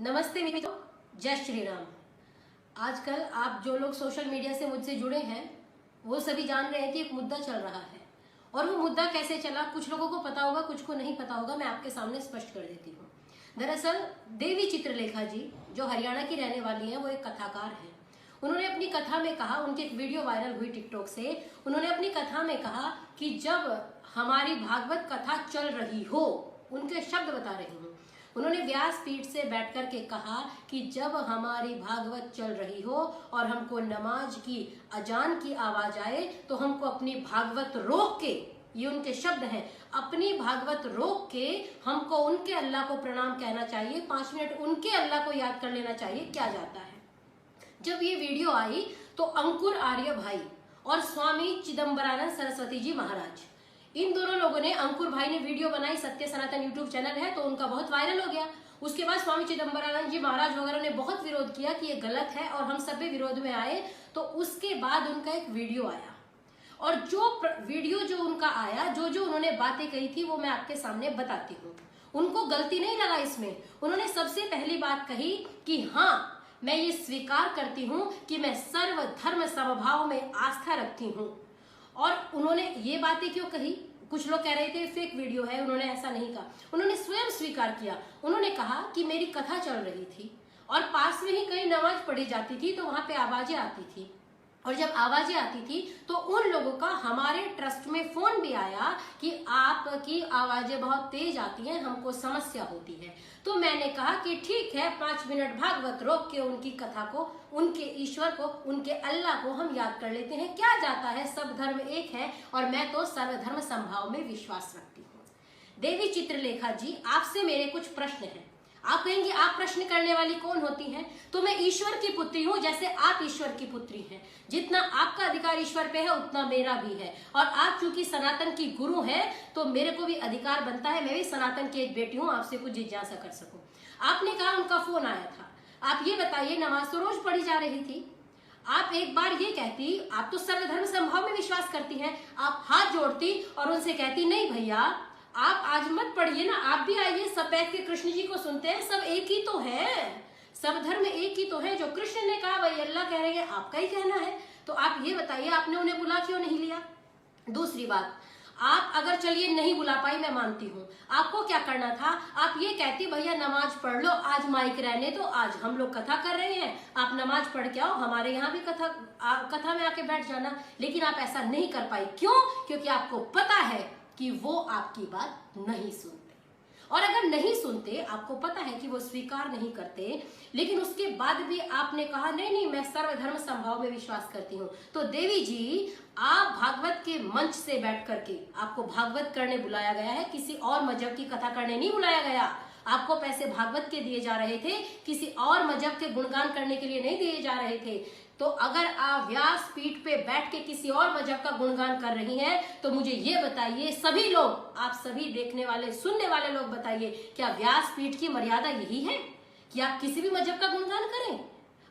नमस्ते मित्रों, जय श्री राम। आजकल आप जो लोग सोशल मीडिया से मुझसे जुड़े हैं वो सभी जान रहे हैं कि एक मुद्दा चल रहा है और वो मुद्दा कैसे चला, कुछ लोगों को पता होगा, कुछ को नहीं पता होगा। मैं आपके सामने स्पष्ट कर देती हूँ। दरअसल देवी चित्रलेखा जी जो हरियाणा की रहने वाली हैं, वो एक कथाकार हैं। उन्होंने अपनी कथा में कहा, उनकी एक वीडियो वायरल हुई टिकटॉक से, उन्होंने अपनी कथा में कहा कि जब हमारी भागवत कथा चल रही हो, उनके शब्द बता रही हूँ, उन्होंने व्यासपीठ से बैठ कर के कहा कि जब हमारी भागवत चल रही हो और हमको नमाज की अजान की आवाज आए तो हमको अपनी भागवत रोक के, ये उनके शब्द हैं, अपनी भागवत रोक के हमको उनके अल्लाह को प्रणाम कहना चाहिए, 5 मिनट उनके अल्लाह को याद कर लेना चाहिए। क्या जाता है। जब ये वीडियो आई तो अंकुर आर्य भाई और स्वामी चिदम्बरानंद सरस्वती जी महाराज, इन दोनों लोगों ने, अंकुर भाई ने वीडियो बनाई, सत्य सनातन यूट्यूब चैनल है तो उनका बहुत वायरल हो गया। उसके बाद स्वामी चिदम्बरानंद जी महाराज वगैरह ने बहुत विरोध किया कि ये गलत है और हम सब भी विरोध में आए। तो उसके बाद उनका एक वीडियो आया और जो उनका आया, जो उन्होंने बातें कही थी वो मैं आपके सामने बताती हूँ। उनको गलती नहीं लगा इसमें। उन्होंने सबसे पहली बात कही कि हाँ, मैं ये स्वीकार करती हूँ कि मैं सर्वधर्म समभाव में आस्था रखती हूँ। और उन्होंने ये बातें क्यों कही, कुछ लोग कह रहे थे फेक वीडियो है, उन्होंने ऐसा नहीं कहा, उन्होंने स्वयं स्वीकार किया। उन्होंने कहा कि मेरी कथा चल रही थी और पास में ही कहीं नमाज पढ़ी जाती थी तो वहां पे आवाजें आती थी, और जब आवाजें आती थी तो उन लोगों का हमारे ट्रस्ट में फोन भी आया कि आपकी आवाजें बहुत तेज आती हैं, हमको समस्या होती है। तो मैंने कहा कि ठीक है, 5 मिनट भागवत रोक के उनकी कथा को, उनके ईश्वर को, उनके अल्लाह को हम याद कर लेते हैं। क्या जाता है, सब धर्म एक है और मैं तो सर्वधर्म संभाव में विश्वास रखती हूँ। देवी चित्रलेखा जी, आपसे मेरे कुछ प्रश्न हैं। आप कहेंगे आप प्रश्न करने वाली कौन होती हैं? तो मैं ईश्वर की पुत्री हूं, जैसे आप ईश्वर की पुत्री हैं। जितना आपका अधिकार ईश्वर पे है उतना मेरा भी है, और आप चूंकि सनातन की गुरु हैं तो मेरे को भी अधिकार बनता है, मैं भी सनातन की एक बेटी हूं, आपसे कुछ जिज्ञासा कर सकूं। आपने कहा उनका फोन आया था। आप ये बताइए, नमाज तो रोज पढ़ी जा रही थी, आप एक बार ये कहती, आप तो सर्वधर्म संभाव में विश्वास करती हैं, आप हाथ जोड़ती और उनसे कहती नहीं भैया आप आज मत पढ़िए ना, आप भी आइए, सब बैठ के कृष्ण जी को सुनते हैं, सब एक ही तो है, सब धर्म एक ही तो है। जो कृष्ण ने कहा वही अल्लाह कह रहे हैं, आपका ही कहना है। तो आप ये बताइए आपने उन्हें बुला क्यों नहीं लिया? दूसरी बात, आप अगर चलिए नहीं बुला पाई, मैं मानती हूँ, आपको क्या करना था? आप ये कहती भैया नमाज पढ़ लो, आज माइक रहने तो, आज हम लोग कथा कर रहे हैं, आप नमाज पढ़ के आओ, हमारे यहाँ भी कथा में आके बैठ जाना। लेकिन आप ऐसा नहीं कर पाई। क्यों? क्योंकि आपको पता है कि वो आपकी बात नहीं सुनते, और अगर नहीं सुनते, आपको पता है कि वो स्वीकार नहीं करते, लेकिन उसके बाद भी आपने कहा नहीं नहीं मैं सर्वधर्म संभाव में विश्वास करती हूँ। तो देवी जी, आप भागवत के मंच से बैठ करके, आपको भागवत करने बुलाया गया है, किसी और मजहब की कथा करने नहीं बुलाया गया। आपको पैसे भागवत के दिए जा रहे थे, किसी और मजहब के गुणगान करने के लिए नहीं दिए जा रहे थे। तो अगर आप व्यासपीठ पे बैठ के किसी और मजहब का गुणगान कर रही हैं तो मुझे ये बताइए, सभी लोग, आप सभी देखने वाले सुनने वाले लोग बताइए, क्या व्यासपीठ की मर्यादा यही है कि आप किसी भी मजहब का गुणगान करें?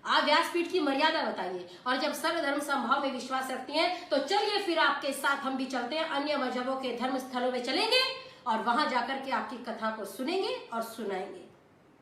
आप व्यासपीठ की मर्यादा बताइए। और जब सर्वधर्म संभाव में विश्वास रखती हैं तो चलिए फिर आपके साथ हम भी चलते हैं, अन्य मजहबों के धर्म स्थलों में चलेंगे और वहां जाकर के आपकी कथा को सुनेंगे और सुनाएंगे।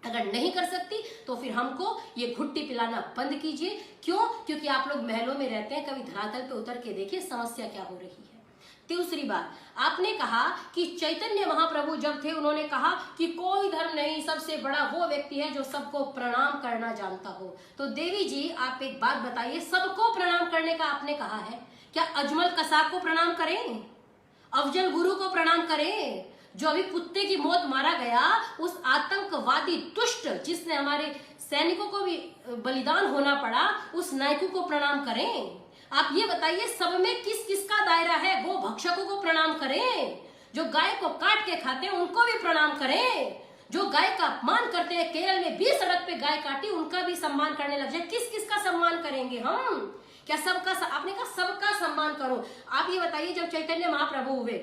अगर नहीं कर सकती तो फिर हमको ये घुट्टी पिलाना बंद कीजिए। क्यों? क्योंकि आप लोग महलों में रहते हैं, कभी धरातल पे उतर के देखिए समस्या क्या हो रही है। दूसरी बात, आपने कहा कि चैतन्य महाप्रभु जब थे उन्होंने कहा कि कोई धर्म नहीं, सबसे बड़ा वो व्यक्ति है जो सबको प्रणाम करना जानता हो। तो देवी जी, आप एक बात बताइए, सबको प्रणाम करने का आपने कहा है, क्या अजमल कसाब को प्रणाम करें, अफजल गुरु को प्रणाम करें, जो अभी कुत्ते की मौत मारा गया, उस आतंकवादी दुष्ट जिसने हमारे सैनिकों को भी बलिदान होना पड़ा, उस नायकों को प्रणाम करें? आप ये बताइए, सब में किस किसका दायरा है? गो भक्षकों को प्रणाम करें, जो गाय को काट के खाते हैं उनको भी प्रणाम करें, जो गाय का अपमान करते हैं, केरल में 20 सड़क पे गाय काटी, उनका भी सम्मान करने लग जाए। किस किसका सम्मान करेंगे हम? क्या सबका? आपने कहा सबका सम्मान करो। आप ये बताइए, जब चैतन्य महाप्रभु हुए,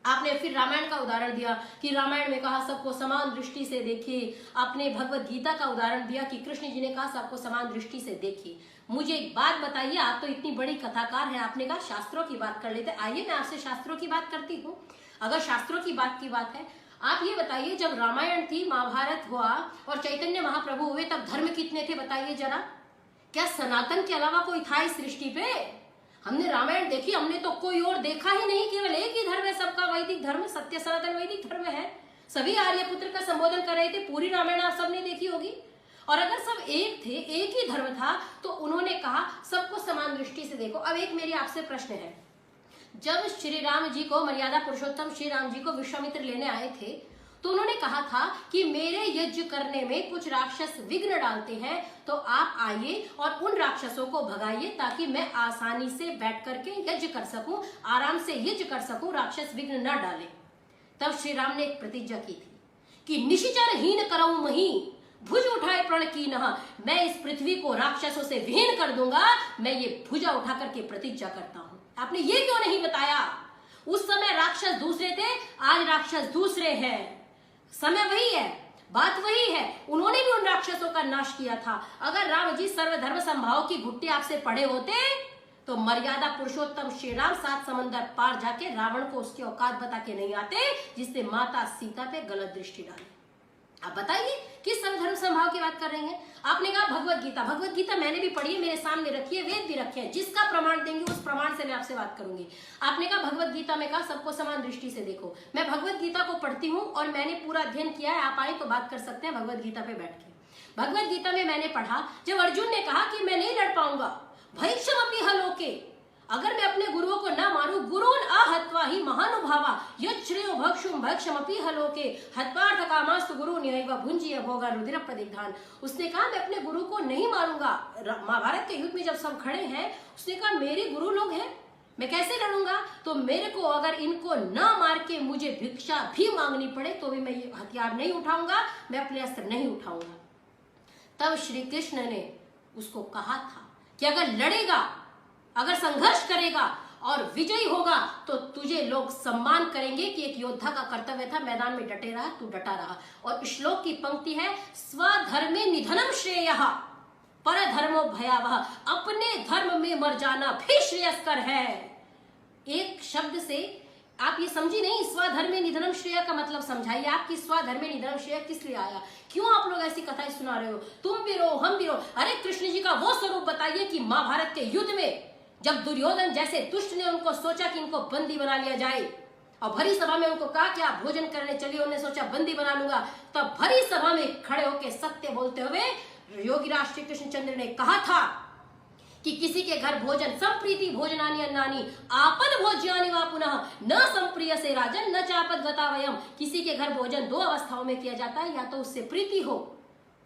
आपने फिर रामायण का उदाहरण दिया कि रामायण में कहा सबको समान दृष्टि से देखिए, आपने भगवत गीता का उदाहरण दिया कि कृष्ण जी ने कहा सबको समान दृष्टि से देखिए। मुझे एक बात बताइए, आप तो इतनी बड़ी कथाकार हैं, आपने कहा शास्त्रों की बात कर लेते, आइए मैं आपसे शास्त्रों की बात करती हूँ। अगर शास्त्रों की बात है, आप ये बताइए, जब रामायण थी, महाभारत हुआ और चैतन्य महाप्रभु हुए, तब धर्म कितने थे बताइए जरा? क्या सनातन के अलावा कोई था इस सृष्टि पे? हमने रामायण देखी, हमने तो कोई और देखा ही नहीं, केवल एक ही धर्म है सबका, वैदिक धर्म, सत्य सनातन वैदिक धर्म है। सभी आर्यपुत्र का संबोधन कर रहे थे, पूरी रामायण आप सबने देखी होगी। और अगर सब एक थे, एक ही धर्म था, तो उन्होंने कहा सबको समान दृष्टि से देखो। अब एक मेरी आपसे प्रश्न है, जब श्री राम जी को, मर्यादा पुरुषोत्तम श्री राम जी को विश्वामित्र लेने आए थे, तो उन्होंने कहा था कि मेरे यज्ञ करने में कुछ राक्षस विघ्न डालते हैं, तो आप आइए और उन राक्षसों को भगाइए, ताकि मैं आसानी से बैठ करके यज्ञ कर सकूं, आराम से यज्ञ कर सकूं, राक्षस विघ्न न डाले। तब श्री राम ने एक प्रतिज्ञा की थी कि निशिचर हीन करऊं मही, भुज उठाए प्रण की नहा, मैं इस पृथ्वी को राक्षसों से विहीन कर दूंगा, मैं ये भुजा उठा करके प्रतिज्ञा करता हूं। आपने ये क्यों नहीं बताया? उस समय राक्षस दूसरे थे, आज राक्षस दूसरे हैं। समय वही है, बात वही है, उन्होंने भी उन राक्षसों का नाश किया था। अगर राम जी सर्वधर्म संभाव की घुट्टी आपसे पढ़े होते, तो मर्यादा पुरुषोत्तम श्री राम 7 समंदर पार जाके रावण को उसकी औकात बता के नहीं आते, जिसने माता सीता पे गलत दृष्टि डाली। आप बताइए किस सर्वधर्म संभाव की बात कर रही हैं? आपने कहा भगवत गीता, भगवत गीता मैंने भी पढ़ी है, मेरे सामने रखी है, वेद भी रखे हैं, जिसका प्रमाण देंगे उस प्रमाण से मैं आपसे बात करूंगी। आपने कहा भगवत गीता में कहा सबको समान दृष्टि से देखो। मैं भगवत गीता को पढ़ती हूँ और मैंने पूरा अध्ययन किया है, आप आए तो बात कर सकते हैं भगवत गीता पे बैठ के। भगवत गीता में मैंने पढ़ा, जब अर्जुन ने कहा कि मैं नहीं लड़ पाऊंगा, भैक्षमपि हलोके, अगर मैं अपने गुरुओं को ना मारूं, गुरुन आहत्वा ही महानुभावा यच्छ्रेयो भक्षुम भक्षमपि हलोके हत्वार्थ कामास्तु गुरु न्यैव भुंजीय भोगा रुधिर प्रदिग्धान। उसने कहा मैं अपने गुरु को नहीं मारूंगा। महाभारत के युद्ध में जब सब खड़े हैं, उसने कहा मेरे गुरु लोग हैं, मैं कैसे लड़ूंगा? तो मेरे को अगर इनको ना मार के मुझे भिक्षा भी मांगनी पड़े तो भी मैं ये हथियार नहीं उठाऊंगा, मैं अपने अस्त्र नहीं उठाऊंगा। तब श्री कृष्ण ने उसको कहा था कि अगर लड़ेगा, अगर संघर्ष करेगा और विजयी होगा, तो तुझे लोग सम्मान करेंगे कि एक योद्धा का कर्तव्य था मैदान में डटे रहा, तू डटा रहा। और श्लोक की पंक्ति है, स्वधर्मे निधनम श्रेयः परधर्मो भयावह, अपने धर्म में मर जाना भी श्रेयस्कर है। एक शब्द से आप ये समझी नहीं, स्वधर्मे निधनम श्रेय का मतलब समझाइए, आपकी स्वधर्मे निधनम श्रेय किस लिए आया? क्यों आप लोग ऐसी कथाएं सुना रहे हो? तुम भी रो, हम भी रो। अरे कृष्ण जी का वो स्वरूप बताइए कि महाभारत के युद्ध में जब दुर्योधन जैसे दुष्ट ने उनको सोचा कि इनको बंदी बना लिया जाए, और भरी सभा में उनको कहा कि आप भोजन करने चलिए, उन्होंने सोचा बंदी बना लूंगा, तब भरी सभा में खड़े होकर सत्य बोलते हुए योगीराज श्री कृष्णचंद्र ने कहा था कि किसी के घर भोजन संप्रीति भोजनानि अन्नानि आपद भोज्यानि वा पुनः न संप्रिय से राजन न चापद गतावयम। किसी के घर भोजन 2 अवस्थाओं में किया जाता है, या तो उससे प्रीति हो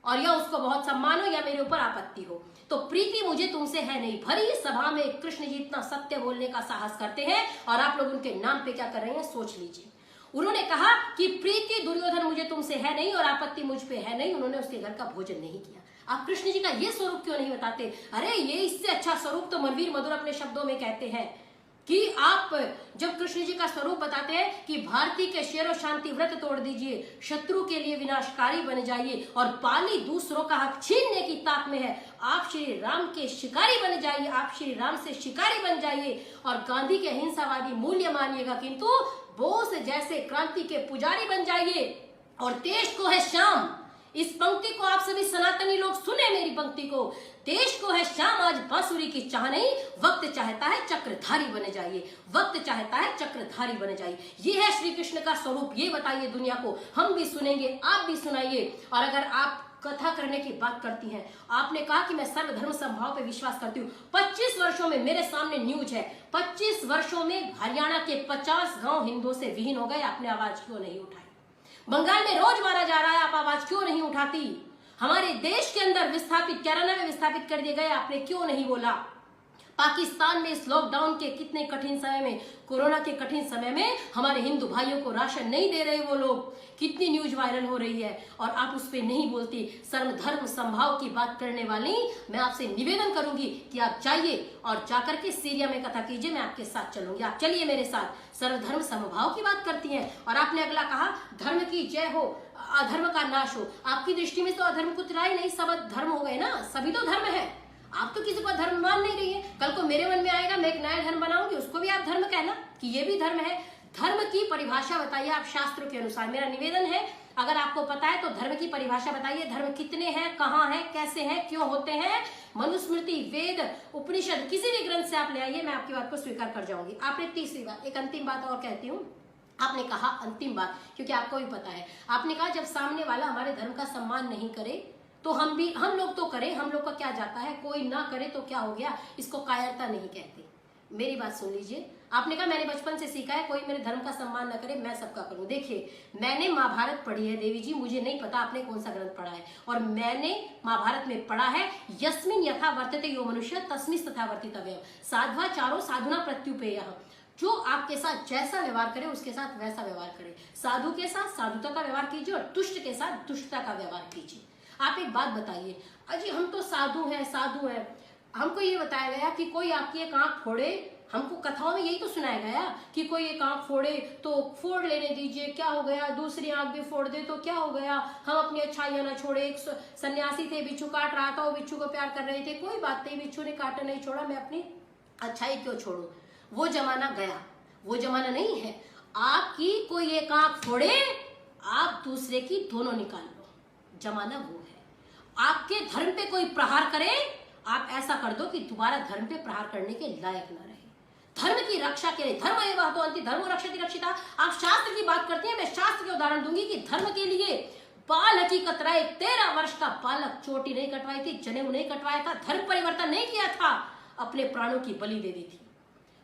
और या उसको बहुत सम्मान हो, या मेरे ऊपर आपत्ति हो। तो प्रीति मुझे तुमसे है नहीं। भरी सभा में कृष्ण जी इतना सत्य बोलने का साहस करते हैं और आप लोग उनके नाम पे क्या कर रहे हैं सोच लीजिए। उन्होंने कहा कि प्रीति दुर्योधन मुझे तुमसे है नहीं और आपत्ति मुझ पे है नहीं, उन्होंने उसके घर का भोजन नहीं किया। आप कृष्ण जी का ये स्वरूप क्यों नहीं बताते? अरे ये इससे अच्छा स्वरूप तो मनवीर मधुर अपने शब्दों में कहते हैं कि आप जब कृष्ण जी का स्वरूप बताते हैं कि भारती के शेर और शांति व्रत तोड़ दीजिए, शत्रु के लिए विनाशकारी बन जाइए और पाली दूसरों का हक छीनने की ताक में है, आप श्री राम के शिकारी बन जाइए, आप श्री राम से शिकारी बन जाइए और गांधी के अहिंसावादी मूल्य मानिएगा, किंतु बोस जैसे क्रांति के पुजारी बन जाइए और देश को है शाम। इस पंक्ति को आप सभी सनातनी लोग सुने, मेरी पंक्ति को, देश को है शाम आज बांसुरी की चाह नहीं, वक्त चाहता है चक्रधारी बने जाइए, वक्त चाहता है चक्रधारी बने जाइए। ये है श्री कृष्ण का स्वरूप, ये बताइए दुनिया को, हम भी सुनेंगे, आप भी सुनाइए। और अगर आप कथा करने की बात करती हैं, आपने कहा कि मैं सर्वधर्म संभाव पे विश्वास करती हूँ। 25 वर्षों में मेरे सामने न्यूज है, 25 वर्षों में हरियाणा के 50 गांव हिंदुओं से विहीन हो गए, आपने आवाज क्यों नहीं उठाई? बंगाल में रोज मारा जा रहा है, आप आवाज क्यों नहीं उठाती? हमारे देश के अंदर विस्थापित, केरला में विस्थापित कर दिए गए, आपने क्यों नहीं बोला? पाकिस्तान में इस लॉकडाउन के कितने कठिन समय में, कोरोना के कठिन समय में हमारे हिंदू भाइयों को राशन नहीं दे रहे वो लोग, कितनी न्यूज वायरल हो रही है और आप उस पर नहीं बोलती। सर्वधर्म संभाव की बात करने वाली मैं आपसे निवेदन करूंगी कि आप जाइए और जाकर के सीरिया में कथा कीजिए, मैं आपके साथ चलूंगी, आप चलिए मेरे साथ। सर्वधर्म समभाव की बात करती हैं और आपने अगला कहा धर्म की जय हो, अधर्म का नाश हो। आपकी दृष्टि में तो अधर्म कुछ रहा ही नहीं, सब धर्म हो गए ना, सभी तो धर्म है। आप तो किसी को धर्म मान नहीं रही है। कल को मेरे मन में आएगा मैं एक नया धर्म बनाऊंगी, उसको भी आप धर्म कहना कि ये भी धर्म है। धर्म की परिभाषा बताइए आप शास्त्रों के अनुसार। मेरा निवेदन है, अगर आपको पता है तो धर्म की परिभाषा बताइए। धर्म कितने हैं, कहाँ हैं, कैसे हैं, क्यों होते हैं? मनुस्मृति, वेद, उपनिषद, किसी भी ग्रंथ से आप ले आइए, मैं आपकी बात को स्वीकार कर जाऊंगी। आपने तीसरी बात, एक अंतिम बात और कहती हूँ, आपने कहा अंतिम बात, क्योंकि आपको भी पता है, आपने कहा जब सामने वाला हमारे धर्म का सम्मान नहीं करे तो हम लोग तो करें, हम लोग का क्या जाता है, कोई ना करे तो क्या हो गया, इसको कायरता नहीं कहते। मेरी बात सुन लीजिए, आपने कहा मैंने बचपन से सीखा है कोई मेरे धर्म का सम्मान न करे मैं सबका करूं। देखिए, मैंने महाभारत पढ़ी है देवी जी, मुझे नहीं पता आपने कौन सा ग्रंथ पढ़ा है, और मैंने महाभारत में पढ़ा है यस्मिन यथा वर्तते यो मनुष्य तस्मिन् तथा वर्तितव्यः, साध्वाचारो साधुना प्रत्युपेयः। जो आपके साथ जैसा व्यवहार करे उसके साथ वैसा व्यवहार करे। साधु के साथ साधुता का व्यवहार कीजिए और दुष्ट के साथ दुष्टता का व्यवहार कीजिए। आप एक बात बताइए, अजी हम तो साधु हैं, साधु हैं, हमको ये बताया गया कि कोई आपकी एक आंख फोड़े, हमको कथाओं में यही तो सुनाया गया कि कोई एक आंख फोड़े तो फोड़ लेने दीजिए, क्या हो गया, दूसरी आंख भी फोड़ दे तो क्या हो गया, हम अपनी अच्छाइयां ना छोड़े। एक सन्यासी थे, बिच्छू काट रहा था, वो बिच्छू को प्यार कर रहे थे, कोई बात नहीं, बिच्छू ने काटा नहीं छोड़ा, मैं अपनी अच्छाई क्यों छोड़ू। वो जमाना गया, वो जमाना नहीं है। आपकी कोई एक आंख फोड़े, आप दूसरे की दोनों निकाल लो, जमाना वो है। आपके धर्म पे कोई प्रहार करे, आप ऐसा कर दो कि दोबारा धर्म पे प्रहार करने के लायक ना रहे। धर्म की रक्षा के लिए धर्म एवं तो अंति धर्म रक्षति रक्षिता। आप शास्त्र की बात करते हैं, मैं शास्त्र के उदाहरण दूंगी कि धर्म के लिए बाल हकीकत राय 13 वर्ष का बालक चोटी नहीं कटवाई थी, जनेऊ नहीं कटवाया था, धर्म परिवर्तन नहीं किया था, अपने प्राणों की बलि दे दी थी।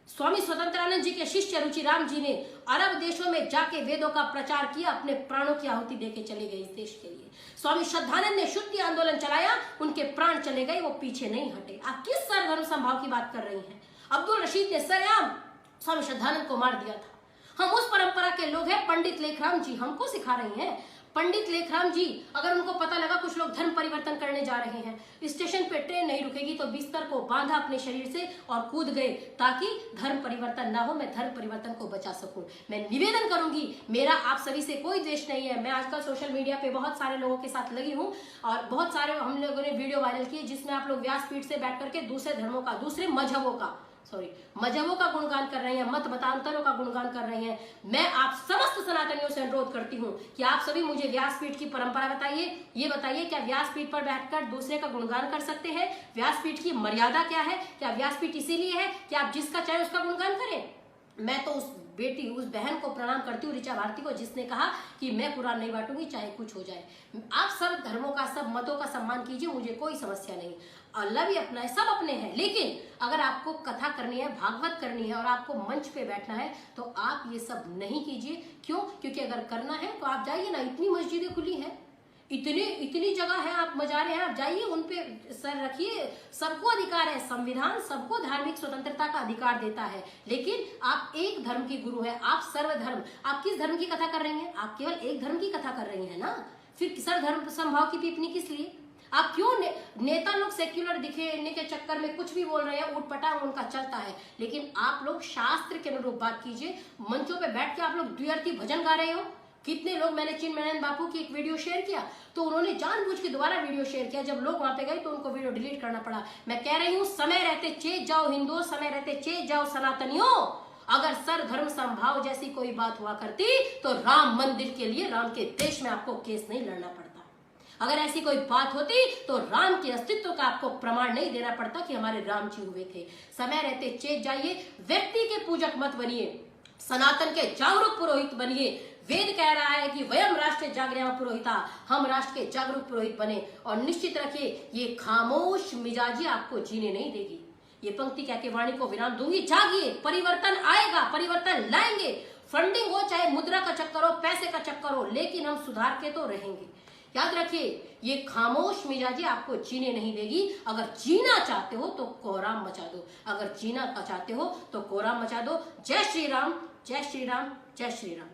स्वामी स्वतंत्रानंद जी के शिष्य रुचिराम जी ने अरब देशों में जाके वेदों का प्रचार किया, अपने प्राणों की आहुति देके चले गए इस देश के लिए। स्वामी श्रद्धानंद ने शुद्धि आंदोलन चलाया, उनके प्राण चले गए, वो पीछे नहीं हटे। आप किस सर्वधर्म समभाव की बात कर रही हैं? अब्दुल रशीद ने सरेआम स्वामी श्रद्धानंद को मार दिया था। हम उस परंपरा के लोग हैं। पंडित लेखराम जी हमको सिखा रही हैं। पंडित लेखराम जी, अगर उनको पता लगा कुछ लोग धर्म परिवर्तन करने जा रहे हैं, स्टेशन पे ट्रेन नहीं रुकेगी तो बिस्तर को बांधा अपने शरीर से और कूद गए ताकि धर्म परिवर्तन ना हो, मैं धर्म परिवर्तन को बचा सकूं। मैं निवेदन करूंगी, मेरा आप सभी से कोई द्वेष नहीं है। मैं आजकल सोशल मीडिया पे बहुत सारे लोगों के साथ लगी हूं और बहुत सारे हम लोगों ने वीडियो वायरल किए जिसमें आप लोग व्यासपीठ से बैठ करके दूसरे धर्मों का, दूसरे मजहबों का गुणगान कर रहे हैं, मत मतांतरों का गुणगान कर रहे हैं। मैं आप समस्त सनातनियों से अनुरोध करती हूँ कि आप सभी मुझे व्यासपीठ की परंपरा बताइए। ये बताइए, क्या व्यासपीठ पर बैठकर दूसरे का गुणगान कर सकते हैं? व्यासपीठ की मर्यादा क्या है? क्या व्यासपीठ इसीलिए है कि आप जिसका चाहे उसका गुणगान करें? मैं तो उस बेटी, उस बहन को प्रणाम करती हूँ, ऋचा भारती को, जिसने कहा कि मैं कुरान नहीं बांटूंगी चाहे कुछ हो जाए। आप सब धर्मों का, सब मतों का सम्मान कीजिए, मुझे कोई समस्या नहीं। अल्लाह भी अपना है, सब अपने हैं। लेकिन अगर आपको कथा करनी है, भागवत करनी है और आपको मंच पे बैठना है तो आप ये सब नहीं कीजिए। क्यों? क्योंकि अगर करना है तो आप जाइए ना, इतनी मस्जिदें खुली हैं, इतनी जगह है, आप मजारे हैं, आप जाइए, उन पे सर रखिए। सबको अधिकार है, संविधान सबको धार्मिक स्वतंत्रता का अधिकार देता है। लेकिन आप एक धर्म की गुरु है, आप सर्वधर्म, आप किस धर्म की कथा कर रही हैं? आप केवल एक धर्म की कथा कर रही हैं ना, फिर सर्वधर्म समभाव की टिप्पणी किस लिए? आप क्यों नेता लोग सेक्युलर दिखने के चक्कर में कुछ भी बोल रहे हैं, उठपटांग उनका चलता है, लेकिन आप लोग शास्त्र के अनुरूप बात कीजिए। मंचों पे बैठ के आप लोग द्व्यर्थी भजन गा रहे हो। कितने लोग, मैंने चिन्मयानंद बापू की एक वीडियो शेयर किया तो उन्होंने जानबूझ के दोबारा वीडियो शेयर किया। जब लोग वहां पे गए तो उनको वीडियो डिलीट करना पड़ा। मैं कह रही हूँ, समय रहते चेत जाओ हिंदुओं, समय रहते चेत जाओ सनातनियों। अगर सर्वधर्म समभाव जैसी कोई बात हुआ करती तो राम मंदिर के लिए, राम के देश में आपको केस नहीं लड़ना पड़ता। अगर ऐसी कोई बात होती तो राम के अस्तित्व का आपको प्रमाण नहीं देना पड़ता कि हमारे राम जी हुए थे। समय रहते चेत जाइए, व्यक्ति के पूजक मत बनिए, सनातन के जागरूक पुरोहित बनिए। वेद कह रहा है कि वयम राष्ट्र जागृया पुरोहिता, हम राष्ट्र के जागरूक पुरोहित बने। और निश्चित रखिए, ये खामोश मिजाजी आपको जीने नहीं देगी। ये पंक्ति कह के वाणी को विराम दूंगी। जागिए, परिवर्तन आएगा, परिवर्तन लाएंगे। फंडिंग हो, चाहे मुद्रा का चक्कर हो, पैसे का चक्कर हो, लेकिन हम सुधार के तो रहेंगे। याद रखिए, ये खामोश मिजाजी आपको जीने नहीं देगी। अगर जीना चाहते हो तो कोहराम मचा दो, अगर जीना चाहते हो तो कोहराम मचा दो। जय श्री राम, जय श्री राम, जय श्री राम।